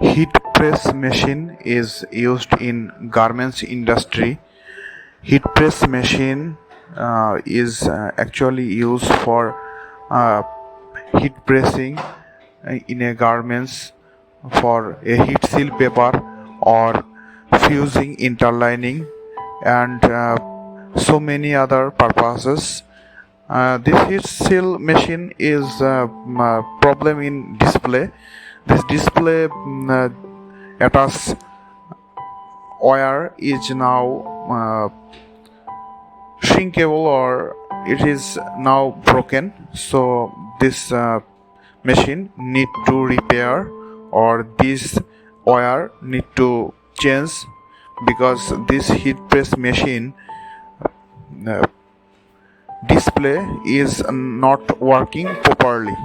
Heat press machine is used in garments industry. Heat press machine is actually used for uh, heat pressing in a garments for a heat seal paper or fusing interlining and so many other purposes. This heat seal machine is problem in display. This display attach wire is now shrinkable or it is now broken, so this machine need to repair or this wire need to change because this heat press machine uh, display is not working properly.